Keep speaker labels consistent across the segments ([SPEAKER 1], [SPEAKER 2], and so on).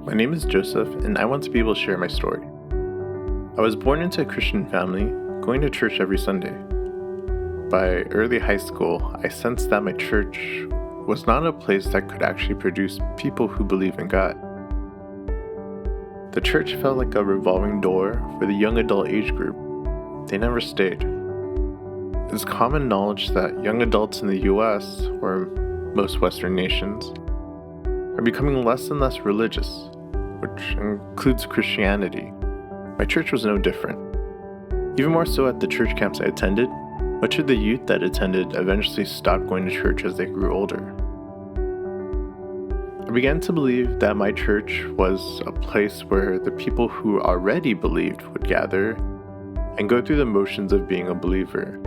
[SPEAKER 1] My name is Joseph, and I want to be able to share my story. I was born into a Christian family, going to church every Sunday. By early high school, I sensed that my church was not a place that could actually produce people who believe in God. The church felt like a revolving door for the young adult age group. They never stayed. It's common knowledge that young adults in the US, or most Western nations, are becoming less and less religious, which includes Christianity. My church was no different. Even more so at the church camps I attended, much of the youth that attended eventually stopped going to church as they grew older. I began to believe that my church was a place where the people who already believed would gather and go through the motions of being a believer.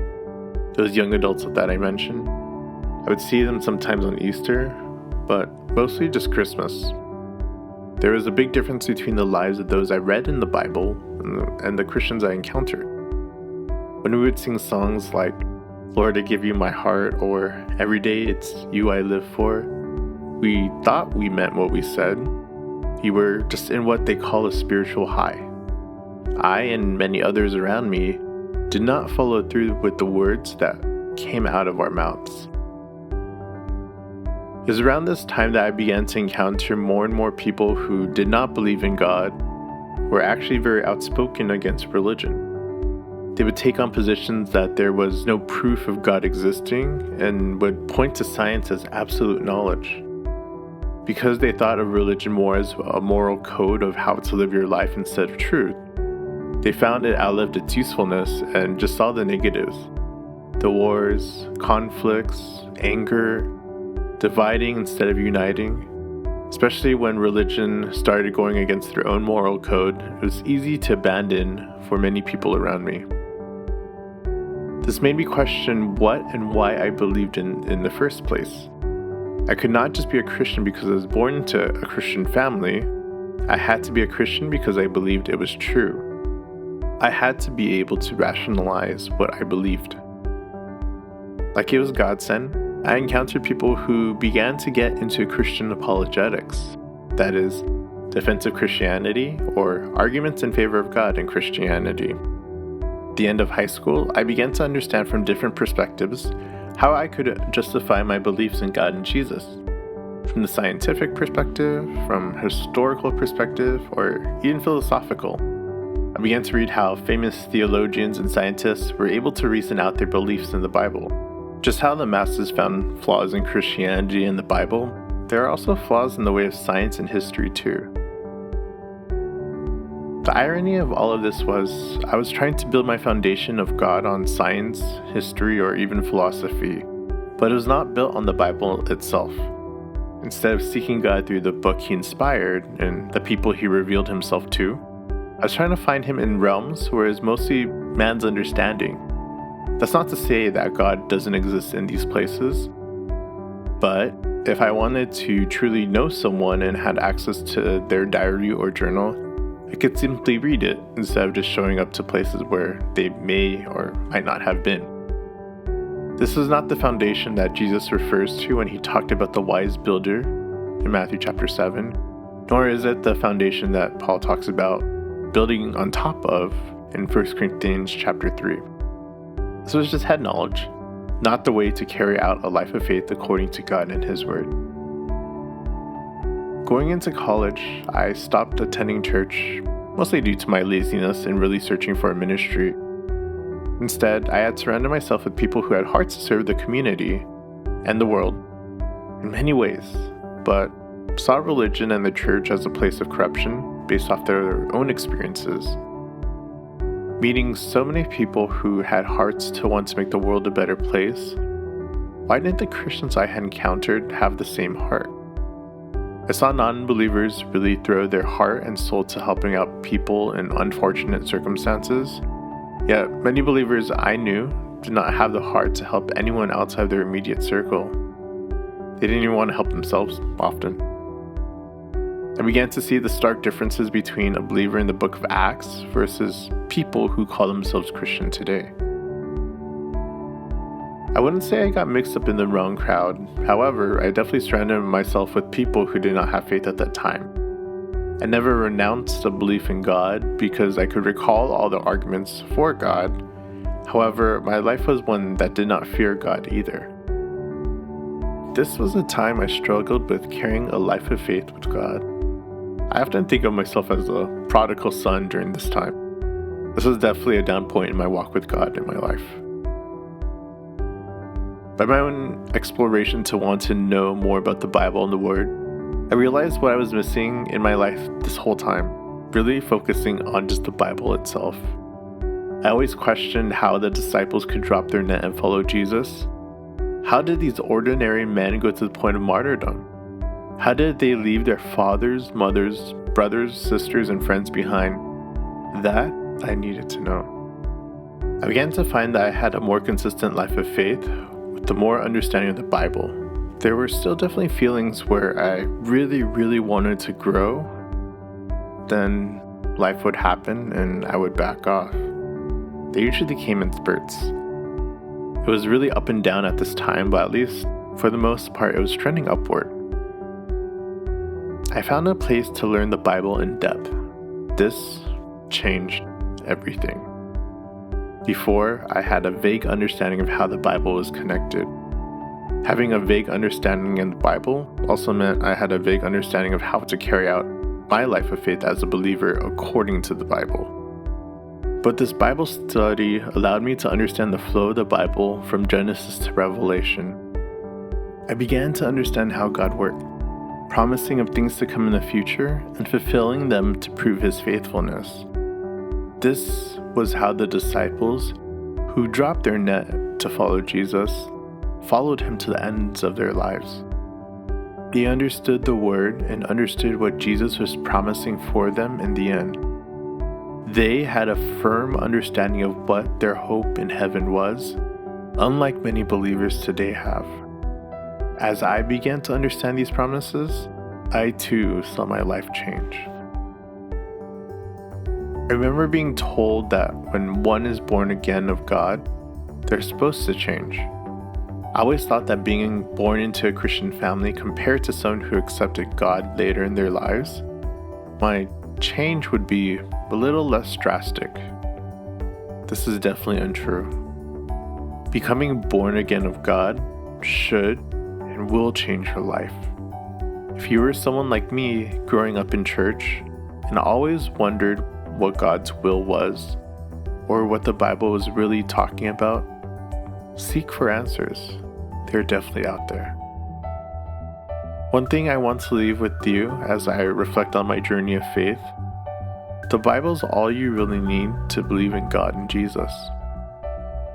[SPEAKER 1] Those young adults that I mentioned, I would see them sometimes on Easter, but mostly just Christmas. There was a big difference between the lives of those I read in the Bible and the Christians I encountered. When we would sing songs like, "Lord, I give you my heart," or "Every day it's you I live for," we thought we meant what we said. We were just in what they call a spiritual high. I and many others around me did not follow through with the words that came out of our mouths. It was around this time that I began to encounter more and more people who did not believe in God, were actually very outspoken against religion. They would take on positions that there was no proof of God existing and would point to science as absolute knowledge. Because they thought of religion more as a moral code of how to live your life instead of truth, they found it outlived its usefulness and just saw the negatives. The wars, conflicts, anger, dividing instead of uniting. Especially when religion started going against their own moral code, it was easy to abandon for many people around me. This made me question what and why I believed in the first place. I could not just be a Christian because I was born into a Christian family. I had to be a Christian because I believed it was true. I had to be able to rationalize what I believed. Like it was God sent, I encountered people who began to get into Christian apologetics, that is, defensive Christianity or arguments in favor of God and Christianity. At the end of high school, I began to understand from different perspectives how I could justify my beliefs in God and Jesus. From the scientific perspective, from historical perspective, or even philosophical. I began to read how famous theologians and scientists were able to reason out their beliefs in the Bible. Just how the masses found flaws in Christianity and the Bible, there are also flaws in the way of science and history too. The irony of all of this was, I was trying to build my foundation of God on science, history, or even philosophy, but it was not built on the Bible itself. Instead of seeking God through the book He inspired and the people He revealed Himself to, I was trying to find Him in realms where it's mostly man's understanding. That's not to say that God doesn't exist in these places, but if I wanted to truly know someone and had access to their diary or journal, I could simply read it instead of just showing up to places where they may or might not have been. This is not the foundation that Jesus refers to when He talked about the wise builder in Matthew chapter 7, nor is it the foundation that Paul talks about building on top of in 1 Corinthians chapter 3. So it's just head knowledge, not the way to carry out a life of faith according to God and His Word. Going into college, I stopped attending church, mostly due to my laziness in really searching for a ministry. Instead, I had surrounded myself with people who had hearts to serve the community and the world in many ways, but saw religion and the church as a place of corruption based off their own experiences. Meeting so many people who had hearts to want to make the world a better place, why didn't the Christians I had encountered have the same heart? I saw non-believers really throw their heart and soul to helping out people in unfortunate circumstances, yet many believers I knew did not have the heart to help anyone outside their immediate circle. They didn't even want to help themselves often. I began to see the stark differences between a believer in the book of Acts versus people who call themselves Christian today. I wouldn't say I got mixed up in the wrong crowd. However, I definitely surrounded myself with people who did not have faith at that time. I never renounced a belief in God because I could recall all the arguments for God. However, my life was one that did not fear God either. This was a time I struggled with carrying a life of faith with God. I often think of myself as a prodigal son during this time. This was definitely a down point in my walk with God in my life. By my own exploration to want to know more about the Bible and the Word, I realized what I was missing in my life this whole time, really focusing on just the Bible itself. I always questioned how the disciples could drop their net and follow Jesus. How did these ordinary men go to the point of martyrdom? How did they leave their fathers, mothers, brothers, sisters, and friends behind? That I needed to know. I began to find that I had a more consistent life of faith with the more understanding of the Bible. There were still definitely feelings where I really wanted to grow. Then life would happen and I would back off. They usually came in spurts. It was really up and down at this time, but at least for the most part, it was trending upward. I found a place to learn the Bible in depth. This changed everything. Before, I had a vague understanding of how the Bible was connected. Having a vague understanding in the Bible also meant I had a vague understanding of how to carry out my life of faith as a believer according to the Bible. But this Bible study allowed me to understand the flow of the Bible from Genesis to Revelation. I began to understand how God worked, promising of things to come in the future and fulfilling them to prove His faithfulness. This was how the disciples, who dropped their net to follow Jesus, followed Him to the ends of their lives. They understood the Word and understood what Jesus was promising for them in the end. They had a firm understanding of what their hope in heaven was, unlike many believers today have. As I began to understand these promises, I too saw my life change. I remember being told that when one is born again of God, they're supposed to change. I always thought that being born into a Christian family compared to someone who accepted God later in their lives, my change would be a little less drastic. This is definitely untrue. Becoming born again of God should and will change your life. If you were someone like me growing up in church and always wondered what God's will was or what the Bible was really talking about, seek for answers. They're definitely out there. One thing I want to leave with you as I reflect on my journey of faith: the Bible's all you really need to believe in God and Jesus.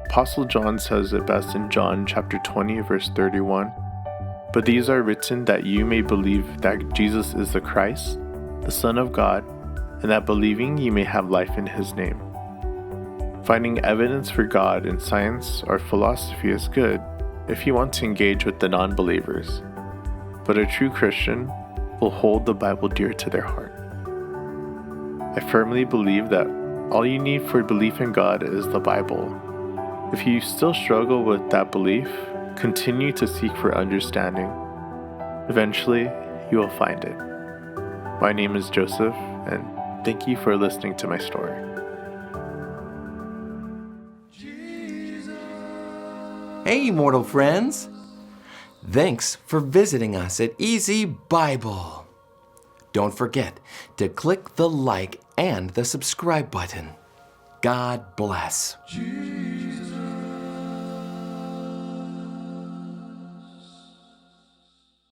[SPEAKER 1] Apostle John says it best in John chapter 20, verse 31. But these are written that you may believe that Jesus is the Christ, the Son of God, and that believing you may have life in His name. Finding evidence for God in science or philosophy is good if you want to engage with the non-believers, but a true Christian will hold the Bible dear to their heart. I firmly believe that all you need for belief in God is the Bible. If you still struggle with that belief, continue to seek for understanding. Eventually, you will find it. My name is Joseph, and thank you for listening to my story.
[SPEAKER 2] Hey, mortal friends! Thanks for visiting us at EZBible. Don't forget to click the like and the subscribe button. God bless.